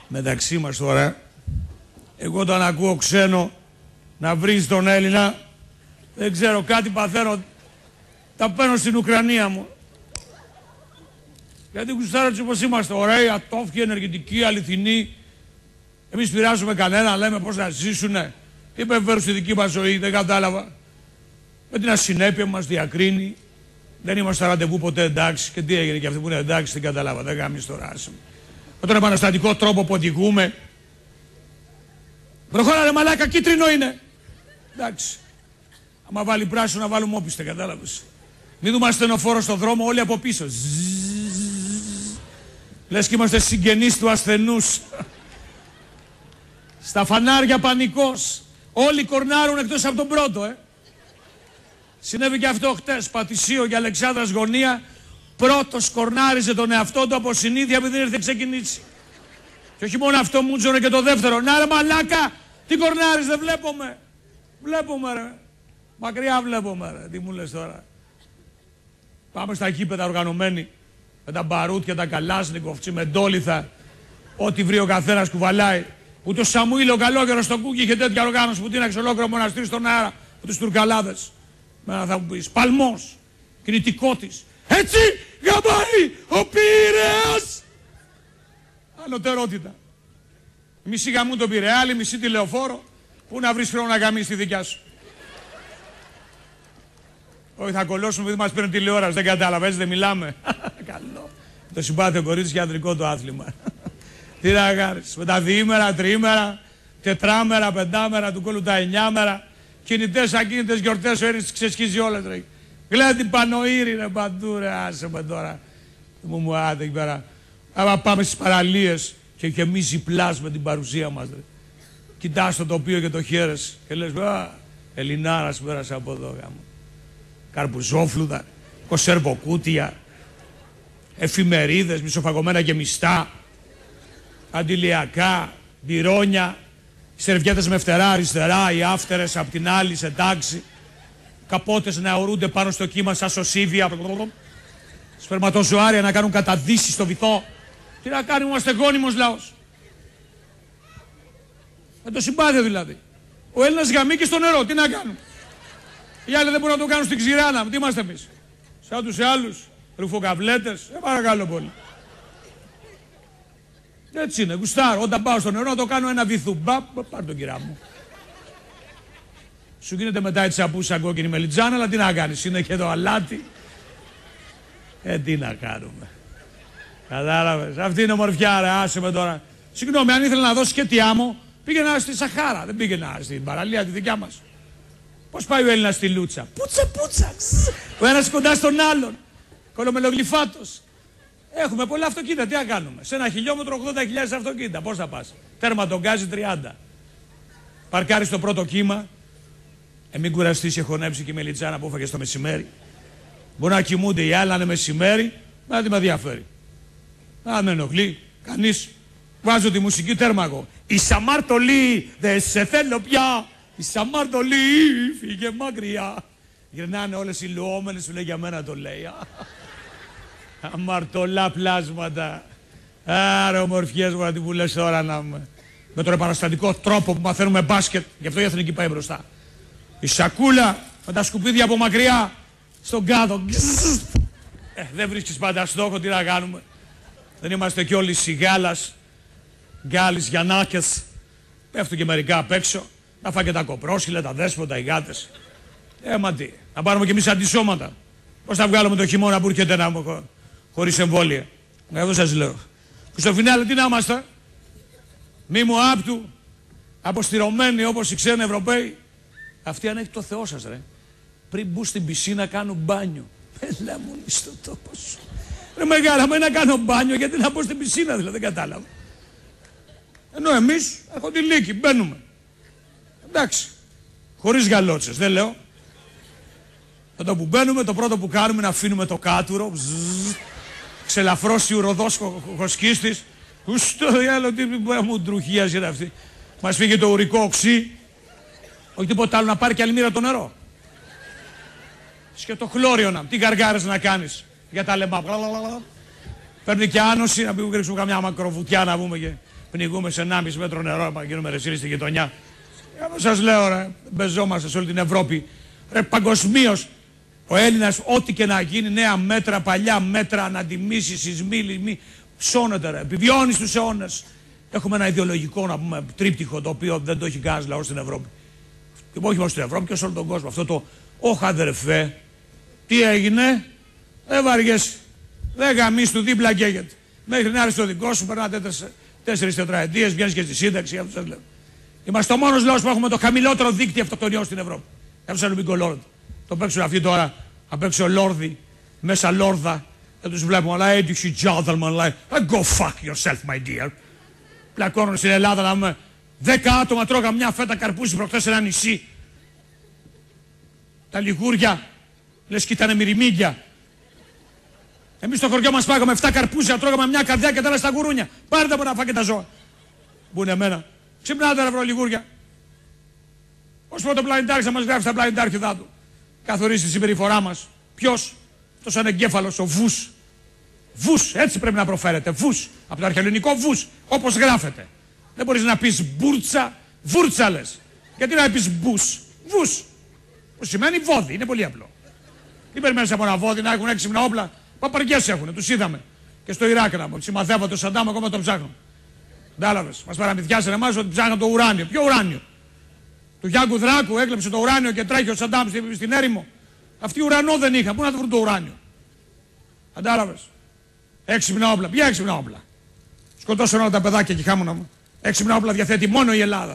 μεταξύ μας τώρα, εγώ όταν ακούω ξένο να βρίζει τον Έλληνα, δεν ξέρω, κάτι παθαίνω, τα παίρνω στην Ουκρανία μου. Γιατί γουστάρω έτσι όπως είμαστε, ωραίοι, ατόφιοι, ενεργητικοί, αληθινοί. Εμείς πειράζουμε κανένα, λέμε πώς να ζήσουνε. Τι υπερφέρουν στη δική μας ζωή, δεν κατάλαβα. Με την ασυνέπεια μας διακρίνει. Δεν είμαστε στα ραντεβού ποτέ εντάξει. Και τι έγινε, και αυτοί που είναι εντάξει, δεν κατάλαβα. Δεν γάμεις τώρα, άσε με. Με τον επαναστατικό τρόπο που οδηγούμε. Προχώρα ρε μαλάκα, κίτρινο είναι. Εντάξει. Άμα βάλει πράσινο να βάλουμε όπιστε, κατάλαβες. Μην δούμε ασθενοφόρο στον δρόμο, όλοι από πίσω. Λες και είμαστε συγγενείς του ασθενούς. Στα φανάρια πανικός. Όλοι κορνάρουν εκτός από τον πρώτο, Συνέβη και αυτό χτες. Πατησίο για Αλεξάνδρας γωνία. Πρώτος κορνάριζε τον εαυτό του από συνήθεια επειδή δεν ήρθε ξεκινήσει. Και όχι μόνο αυτό, μούτζωνε και το δεύτερο. Να ρε μαλάκα, τι κορνάρεις, δεν βλέπουμε. Βλέπουμε ρε. Μακριά βλέπουμε ρε. Τι μου λες τώρα. Πάμε στα γήπεδα οργανωμένοι. Με τα μπαρούτια, τα καλάσνικοφ, τσιμεντόλιθα. Ό,τι βρει ο καθένας κουβαλάει. Που το Σαμουήλ ο καλόγερος στο Κούκι είχε τέτοια οργάνωση που τίναξε ολόκληρο μοναστήρι στον αέρα με τους Τουρκαλάδες. Μένα θα μου πεις, παλμός, κινητικότης. Έτσι γαμπάει ο Πειραιάς. Ανωτερότητα. Μισή γαμούν τον Πειραιά, άλλη μισή τη Λεωφόρο. Πού να βρεις χρόνο να γαμίσεις τη δικιά σου. Όχι, θα κολλώσουμε επειδή μας παίρνει τηλεόραση, δεν κατάλαβα, έτσι δεν μιλάμε. Καλό. Το συμπάθειο κορίτσι και ανδρικό το άθλημα. Τι να κάνεις, με τα διήμερα, τριήμερα, τετράμερα, πεντάμερα, του κόλλου τα εννιάμερα, κινητές, ακίνητες γιορτές, ο Έρης ξεσχίζει όλες ρε. Γλέντι Πανοήρη ρε παντού ρε, άσε με τώρα. Μου άτε εκεί πέρα. Άμα πάμε στις παραλίες και γεμίζει πλάς με την παρουσία μας ρε. Κοιτάς το τοπίο και το χαίρεσαι και λες, Ελληνάρας πέρασε από εδώ γάμο. Καρπουζόφλουδα, κονσέρβοκούτια, εφημερίδες, μισοφαγωμένα και μιστά, αντιλιακά, μπυρόνια, σερβιέτες με φτερά αριστερά, οι άφτερες απ' την άλλη σε τάξη, καπότες να ορούνται πάνω στο κύμα σαν σωσίβια, σπερματοζωάρια να κάνουν καταδύσεις στο βυθό. Τι να κάνουμε, είμαστε γόνιμος λαός. Με το συμπάθειο δηλαδή. Ο Έλληνας γαμεί και στο νερό, τι να κάνουμε. Οι άλλοι δεν μπορούν να το κάνουν στην Ξηράνα, τι είμαστε εμείς. Σαν τους άλλους, ρουφοκαβλέτες, παρακαλώ πολύ. Έτσι είναι, γουστάρω. Όταν πάω στο νερό να το κάνω ένα βυθουμπά, πάρ' τον κυρά μου. Σου γίνεται μετά έτσι απούσα κόκκινη μελιτζάνα, αλλά τι να κάνεις, είναι και το αλάτι. Τι να κάνουμε. Κατάλαβες, αυτή είναι ομορφιά ρε, άσε με τώρα. Συγγνώμη, αν ήθελα να δώσει και τι άμμο, πήγαινα στη Σαχάρα, δεν πήγαινα στην παραλία τη δικιά μας. Πώς πάει ο Έλληνας στη Λούτσα. Πούτσα πούτσα, ο ένας κοντά στον άλλον. Κολομελογλυφάτος. Έχουμε πολλά αυτοκίνητα, τι να κάνουμε. Σε ένα χιλιόμετρο 80.000 αυτοκίνητα, πώς θα πας. Τέρμα τον γκάζι 30. Παρκάρεις το πρώτο κύμα. Μην κουραστείς, έχω χωνέψει και η μελιτζάνα που έφαγες το μεσημέρι. Μπορεί να κοιμούνται οι άλλοι, να είναι μεσημέρι, να τι με ενδιαφέρει. Να με ενοχλεί, κανείς. Βάζω τη μουσική, τέρμα εγώ. Η Σαμάρτολη, δεν σε θέλω πια. Η Σαμάρτολη, φύγε μακριά. Γυρνάνε όλες οι λουόμενες, σου λέει για μένα το λέει. Αμαρτωλά πλάσματα. Άρα ομορφιές μου να την πουλές τώρα να με. Με τον επαναστατικό τρόπο που μαθαίνουμε μπάσκετ, γι' αυτό η εθνική πάει μπροστά. Η σακούλα με τα σκουπίδια από μακριά στον κάδο. Δεν βρίσκεις πάντα στόχο, τι να κάνουμε. Δεν είμαστε κι όλοι σιγάλας, γκάλις, γιαννάκες. Πέφτουν και μερικά απ' έξω. Να φάνε και τα κοπρόσχυλα, τα δέσποτα, οι γάτες. Μα τι, να πάρουμε κι εμείς αντισώματα. Πώς θα βγάλουμε το χειμώνα που έρχεται να χωρίς εμβόλια. Εγώ σας λέω. Και στο φινάλε τι να είμαστε. Μη μου άπτου, αποστηρωμένοι όπως οι ξένοι Ευρωπαίοι. Αυτοί αν έχει το Θεό σας ρε. Πριν μπουν στην πισίνα κάνουν μπάνιο. Έλα μου στο τόπο σου. Ρε μεγάλα, με να κάνω μπάνιο γιατί να μπω στην πισίνα δηλαδή, δεν κατάλαβα. Ενώ εμείς, έχω τη λύκη, μπαίνουμε. Εντάξει, χωρίς γαλότσες, δεν λέω. Εδώ που μπαίνουμε, το πρώτο που κάνουμε είναι να αφήνουμε το κάτουρο. Ξελαφρώσει ουροδός χοσκίστης. Ουστο διάλο, τι μου ντρουχίαζε αυτή. Μας φύγει το ουρικό οξύ. Όχι τίποτα άλλο, να πάρει και άλλη μοίρα το νερό. Και το χλώριο να, τι γαργάρες να κάνεις για τα λεμπά. Παίρνει και άνοση, να μην ρίξουμε καμιά μακροβουτιά να πούμε και πνιγούμε σε 1,5 μέτρο νερό, να γίνουμε ρεσίλοι στη γειτονιά. Σας λέω, ρε, μπεζόμαστε σε όλη την Ευρώπη. Ρε, παγκοσμίως ο Έλληνας, ό,τι και να γίνει, νέα μέτρα, παλιά μέτρα, ανατιμήσεις, σεισμοί, λοιμοί, ψώνεται, ρε, επιβιώνει στους αιώνες. Έχουμε ένα ιδεολογικό, να πούμε, τρίπτυχο, το οποίο δεν το έχει κανένας λαός στην Ευρώπη. Και όχι μόνο στην Ευρώπη και σε όλο τον κόσμο. Αυτό το «Ωχ αδερφέ, τι έγινε, δεν βαριέσαι, δεν γαμίσεις του δίπλα καίγεται. Μέχρι να έρθει το δικό σου, περνάτε 4 τετραετίες, βγαίνεις και στη σύνταξη, αυτό σας λέω. Είμαστε ο μόνος λαός που έχουμε το χαμηλότερο δίκτυο αυτοκτονιών στην Ευρώπη. Έψα Λουμπίκο Λόρδ. Το παίξουν αυτοί τώρα, απ' έξω Λόρδι, μέσα Λόρδα. Δεν τους βλέπουμε, αλλά έτυχε gentleman, λέει, go fuck yourself, my dear. Πλακώνουν στην Ελλάδα να πούμε 10 άτομα τρώγαν μια φέτα καρπούζι προχτές σε ένα νησί. Τα λιγούρια, λες και ήταν μυριμήγκια. Εμείς στο χωριό μας πάγαμε 7 καρπούζια, τρώγαμε μια καρδιά και τώρα στα γουρούνια. Πάρτε από να φάτε τα ζώα. Μπουνε εμένα. Ξυπνάτε ρε βρω λιγούρια. Ως πρώτο πλανητάρχης θα μας γράφει στα πλανητάρχηδά του. Καθορίζει τη συμπεριφορά μας. Ποιος? Αυτός ανεγκέφαλος, ο Βους. Βους, έτσι πρέπει να προφέρετε. Βους. Από το αρχαιολογικό Βους. Όπως γράφεται. Δεν μπορείς να πεις μπούρτσα, βούρτσα λες. Γιατί να πεις μπους. Βους. Που σημαίνει βόδι. Είναι πολύ απλό. Τι περιμένεις από ένα βόδι να έχουν έξυπνα όπλα. Παπαριές έχουνε, τους είδαμε. Και στο Ιράκ να μου. Συμμαθεύω το Σαντάμ, ακόμα τον ψάχνουν. Κατάλαβες. Μας παραμυθιάσανε εμάς ότι ψάχναν το ουράνιο. Ποιο ουράνιο? Του Γιάνγκου Δράκου έκλεψε το ουράνιο και τρέχει ο Σαντάμ στην έρημο. Αυτοί ουρανό δεν είχαν. Πού να το βρουν το ουράνιο? Κατάλαβες. Έξυπνα όπλα. Ποια έξυπνα όπλα? Σκοτώσαν όλα τα παιδάκια και χάμουνα μου. Έξυπνα όπλα διαθέτει μόνο η Ελλάδα.